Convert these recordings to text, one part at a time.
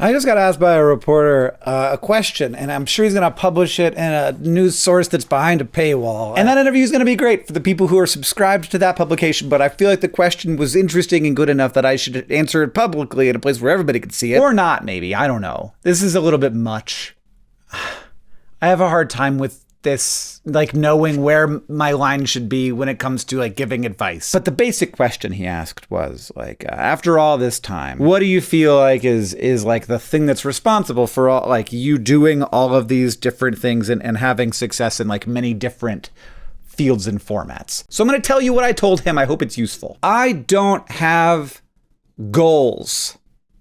I just got asked by a reporter a question, and I'm sure he's going to publish it in a news source that's behind a paywall. And that interview is going to be great for the people who are subscribed to that publication, but I feel like the question was interesting and good enough that I should answer it publicly in a place where everybody could see it. Or not, maybe. I don't know. This is a little bit much. I have a hard time with this, like, knowing where my line should be when it comes to, like, giving advice. But the basic question he asked was, like, after all this time, what do you feel like is like the thing that's responsible for all, like, you doing all of these different things and having success in, like, many different fields and formats? So I'm going to tell you what I told him. I hope it's useful. I don't have goals.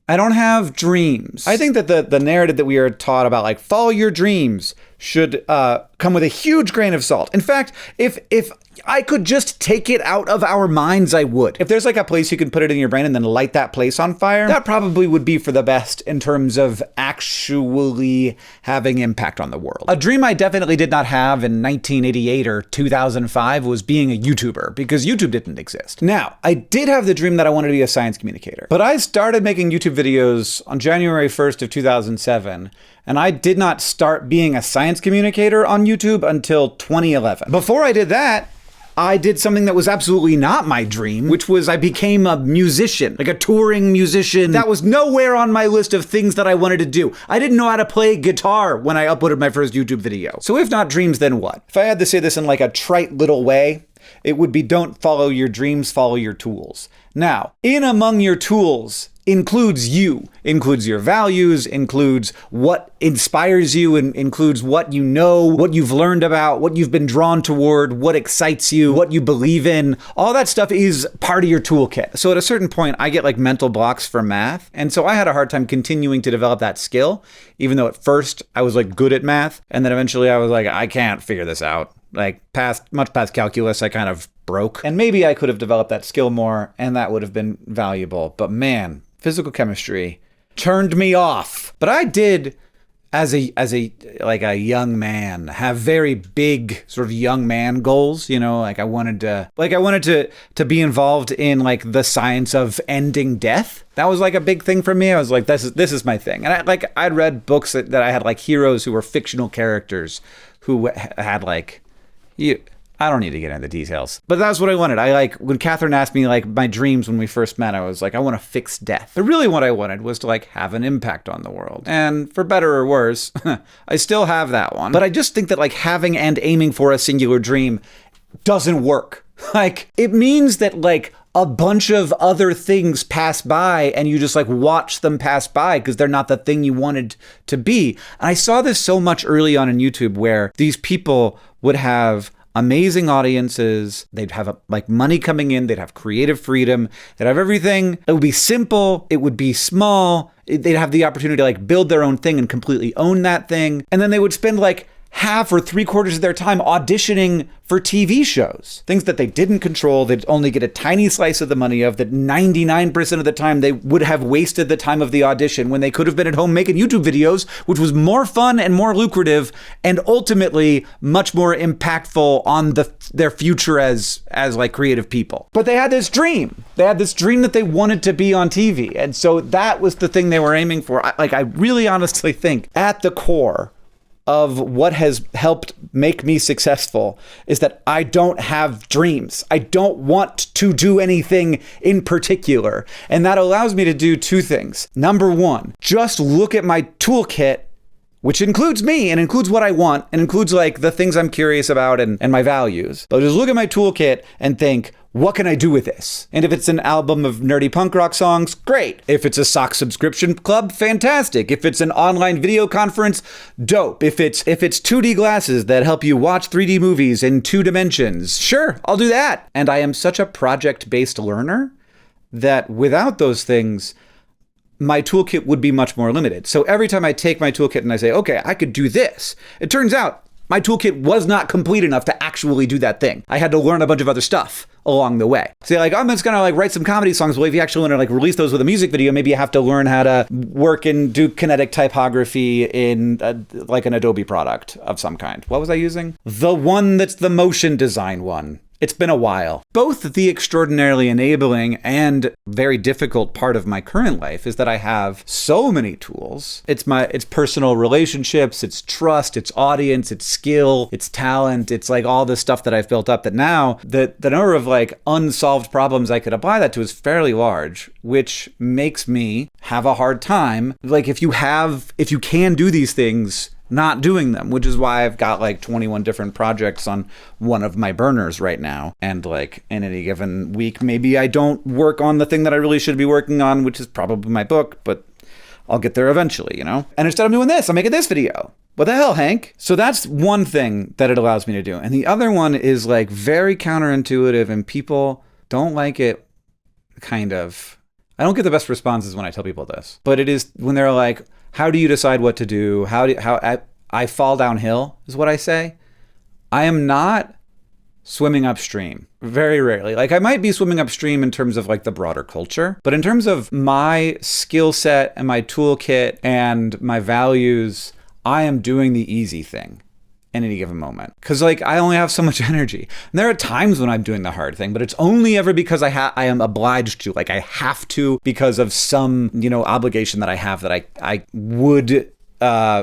I don't have dreams. I think that the narrative that we are taught about, like, follow your dreams should come with a huge grain of salt. In fact, if I could just take it out of our minds, I would. If there's like a place you can put it in your brain and then light that place on fire, that probably would be for the best in terms of actually having impact on the world. A dream I definitely did not have in 1988 or 2005 was being a YouTuber, because YouTube didn't exist. Now, I did have the dream that I wanted to be a science communicator, but I started making YouTube videos on January 1st of 2007, and I did not start being a science communicator on YouTube until 2011. Before I did that, I did something that was absolutely not my dream, which was I became a musician, like a touring musician. That was nowhere on my list of things that I wanted to do. I didn't know how to play guitar when I uploaded my first YouTube video. So if not dreams, then what? If I had to say this in like a trite little way, it would be don't follow your dreams, follow your tools. Now, in among your tools includes you, includes your values, includes what inspires you, and includes what you know, what you've learned about, what you've been drawn toward, what excites you, what you believe in. All that stuff is part of your toolkit. So at a certain point, I get like mental blocks for math. And so I had a hard time continuing to develop that skill, even though at first I was like good at math. And then eventually I was like, I can't figure this out. Like much past calculus, I kind of broke. And maybe I could have developed that skill more and that would have been valuable. But man, physical chemistry turned me off. But I did, as a young man, have very big sort of young man goals. You know, like I wanted to be involved in like the science of ending death. That was like a big thing for me. I was like, this is my thing. And I'd read books that I had like heroes who were fictional characters who had like, I don't need to get into the details, but that's what I wanted. When Catherine asked me like my dreams when we first met, I was like, I want to fix death. But really what I wanted was to like have an impact on the world. And for better or worse, I still have that one. But I just think that like having and aiming for a singular dream doesn't work. Like it means that like a bunch of other things pass by and you just like watch them pass by because they're not the thing you wanted to be. And I saw this so much early on in YouTube where these people would have amazing audiences, they'd have like money coming in, they'd have creative freedom, they'd have everything. It would be simple, it would be small, they'd have the opportunity to like build their own thing and completely own that thing. And then they would spend like half or 3/4 of their time auditioning for TV shows, things that they didn't control. They'd only get a tiny slice of the money of, that 99% of the time they would have wasted the time of the audition when they could have been at home making YouTube videos, which was more fun and more lucrative and ultimately much more impactful on their future as like creative people. But they had this dream. They had this dream that they wanted to be on TV. And so that was the thing they were aiming for. I really honestly think at the core of what has helped make me successful is that I don't have dreams. I don't want to do anything in particular. And that allows me to do two things. Number one, just look at my toolkit, which includes me and includes what I want and includes like the things I'm curious about and my values. But just look at my toolkit and think, what can I do with this? And if it's an album of nerdy punk rock songs, great. If it's a sock subscription club, fantastic. If it's an online video conference, dope. If it's 2D glasses that help you watch 3D movies in 2 dimensions, sure, I'll do that. And I am such a project-based learner that without those things, my toolkit would be much more limited. So every time I take my toolkit and I say, okay, I could do this, it turns out my toolkit was not complete enough to actually do that thing. I had to learn a bunch of other stuff along the way. So like, I'm just gonna like write some comedy songs. Well, if you actually want to like release those with a music video, maybe you have to learn how to work and do kinetic typography in like an Adobe product of some kind. What was I using? The one that's the motion design one. It's been a while. Both the extraordinarily enabling and very difficult part of my current life is that I have so many tools. It's personal relationships, it's trust, it's audience, it's skill, it's talent, it's like all this stuff that I've built up that now the number of like unsolved problems I could apply that to is fairly large, which makes me have a hard time. Like if you can do these things, not doing them, which is why I've got like 21 different projects on one of my burners right now. And like in any given week, maybe I don't work on the thing that I really should be working on, which is probably my book, but I'll get there eventually, you know? And instead of doing this, I'm making this video. What the hell, Hank? So that's one thing that it allows me to do. And the other one is like very counterintuitive and people don't like it, kind of. I don't get the best responses when I tell people this, but it is when they're like, how do you decide what to do? I fall downhill is what I say. I am not swimming upstream. Very rarely. Like I might be swimming upstream in terms of like the broader culture, but in terms of my skill set and my toolkit and my values, I am doing the easy thing in any given moment. Cause like I only have so much energy. And there are times when I'm doing the hard thing, but it's only ever because I am obliged to, like I have to because of some, obligation that I have that I would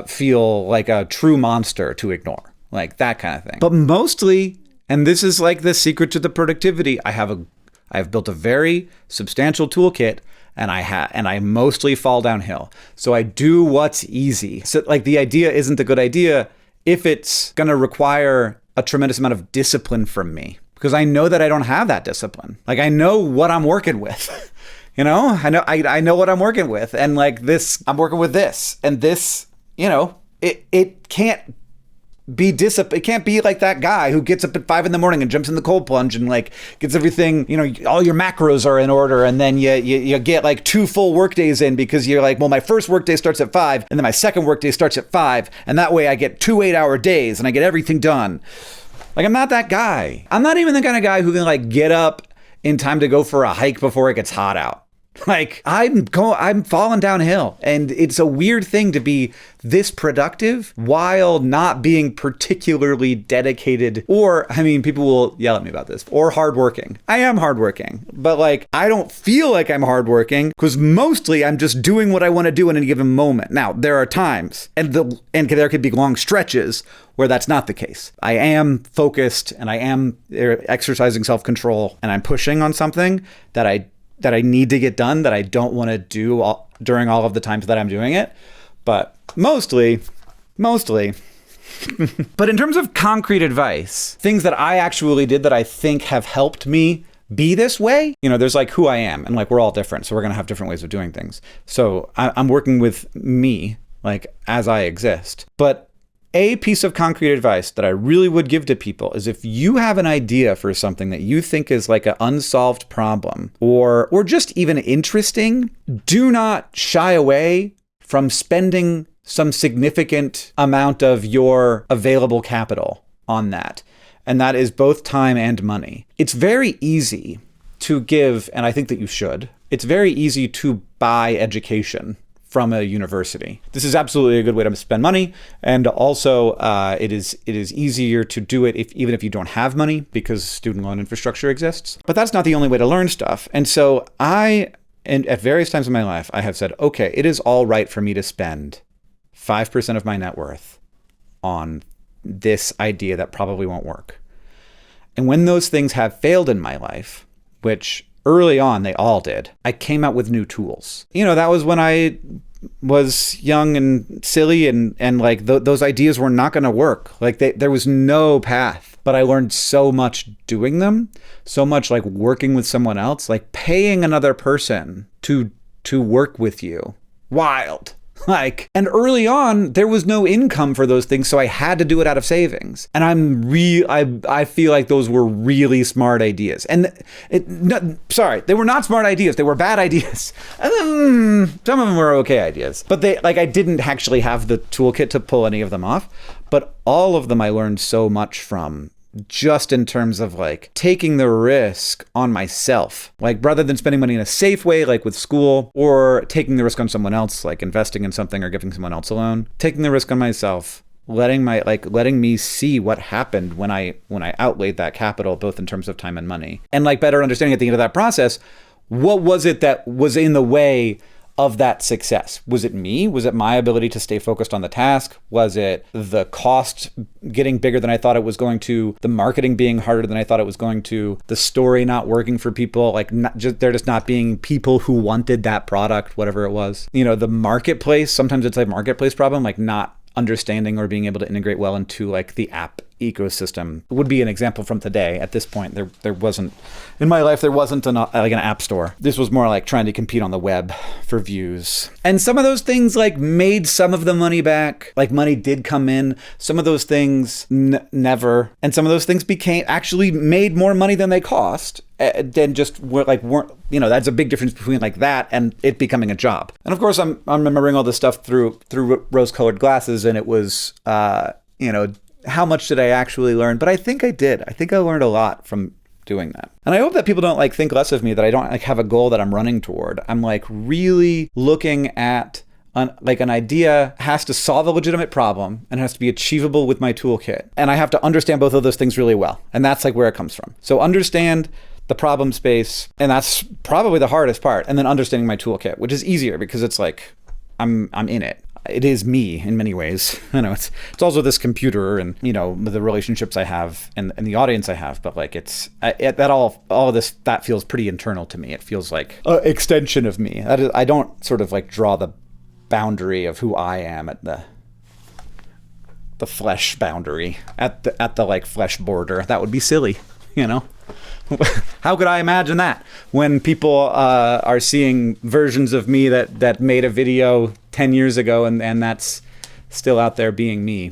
feel like a true monster to ignore, like that kind of thing. But mostly, and this is like the secret to the productivity, I have built a very substantial toolkit and I mostly fall downhill. So I do what's easy. So like the idea isn't a good idea if it's going to require a tremendous amount of discipline from me, because I know that I don't have that discipline. Like I know what I'm working with, I know what I'm working with. And like this, I'm working with this and this, it can't be it can't be like that guy who gets up at 5 a.m. and jumps in the cold plunge and like gets everything, all your macros are in order. And then you get like 2 full work days in because you're like, well, my first work day starts at 5 and then my second work day starts at 5. And that way I get 2 8-hour days and I get everything done. Like, I'm not that guy. I'm not even the kind of guy who can like get up in time to go for a hike before it gets hot out. Like I'm falling downhill, and it's a weird thing to be this productive while not being particularly dedicated, or people will yell at me about this, or hardworking. I am hardworking, but like I don't feel like I'm hardworking because mostly I'm just doing what I want to do in any given moment. Now there are times, and there could be long stretches where that's not the case. I am focused, and I am exercising self-control, and I'm pushing on something that I need to get done that I don't want to do during all of the times that I'm doing it. But mostly. But in terms of concrete advice, things that I actually did that I think have helped me be this way, there's like who I am, and like we're all different. So we're going to have different ways of doing things. So I'm working with me, like as I exist. But a piece of concrete advice that I really would give to people is if you have an idea for something that you think is like an unsolved problem or just even interesting, do not shy away from spending some significant amount of your available capital on that. And that is both time and money. It's very easy to give, and I think that you should, it's very easy to buy education from a university. This is absolutely a good way to spend money. And also it is easier to do it even if you don't have money, because student loan infrastructure exists. But that's not the only way to learn stuff. And so at various times in my life, I have said, okay, it is all right for me to spend 5% of my net worth on this idea that probably won't work. And when those things have failed in my life, which early on they all did, I came out with new tools. That was when I was young and silly, and like those ideas were not going to work. Like there was no path, but I learned so much doing them, so much like working with someone else, like paying another person to work with you. Wild. And early on, there was no income for those things, so I had to do it out of savings. And I feel like those were really smart ideas. And they were not smart ideas. They were bad ideas. Some of them were okay ideas, but I didn't actually have the toolkit to pull any of them off. But all of them I learned so much from, just in terms of like taking the risk on myself, like rather than spending money in a safe way, like with school, or taking the risk on someone else, like investing in something or giving someone else a loan, taking the risk on myself letting me see what happened when I outlaid that capital, both in terms of time and money, and like better understanding at the end of that process, what was it that was in the way of that success? Was it me? Was it my ability to stay focused on the task? Was it the cost getting bigger than I thought it was going to? The marketing being harder than I thought it was going to? The story not working for people? Like there just not being people who wanted that product, whatever it was. You know, the marketplace, sometimes it's a marketplace problem, like not understanding or being able to integrate well into like the app ecosystem would be an example from today. At this point, there wasn't, in my life, there wasn't an app store. This was more like trying to compete on the web for views. And some of those things like made some of the money back, like money did come in. Some of those things never. And some of those things actually made more money than they cost. Then just weren't, you know, that's a big difference between like that and it becoming a job. And of course, I'm remembering all this stuff through rose-colored glasses, and it was, you know, how much did I actually learn? But I think I did. I think I learned a lot from doing that. And I hope that people don't like think less of me, that I don't like have a goal that I'm running toward. I'm like really looking at an idea has to solve a legitimate problem and has to be achievable with my toolkit. And I have to understand both of those things really well. And that's like where it comes from. So understand the problem space, and that's probably the hardest part. And then understanding my toolkit, which is easier because it's like I'm in it. It is me in many ways. I know it's also this computer and, you know, the relationships I have and the audience I have, but like all of this, that feels pretty internal to me. It feels like an extension of me. I don't sort of like draw the boundary of who I am at the flesh boundary, at the like flesh border. That would be silly, you know? How could I imagine that when people are seeing versions of me that made a video 10 years ago and that's still out there being me,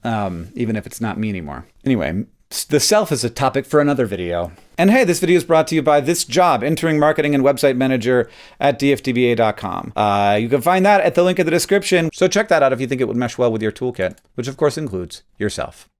even if it's not me anymore. Anyway, the self is a topic for another video. And hey, this video is brought to you by This Job, Entering Marketing and Website Manager at dfdba.com. You can find that at the link in the description. So check that out if you think it would mesh well with your toolkit, which of course includes yourself.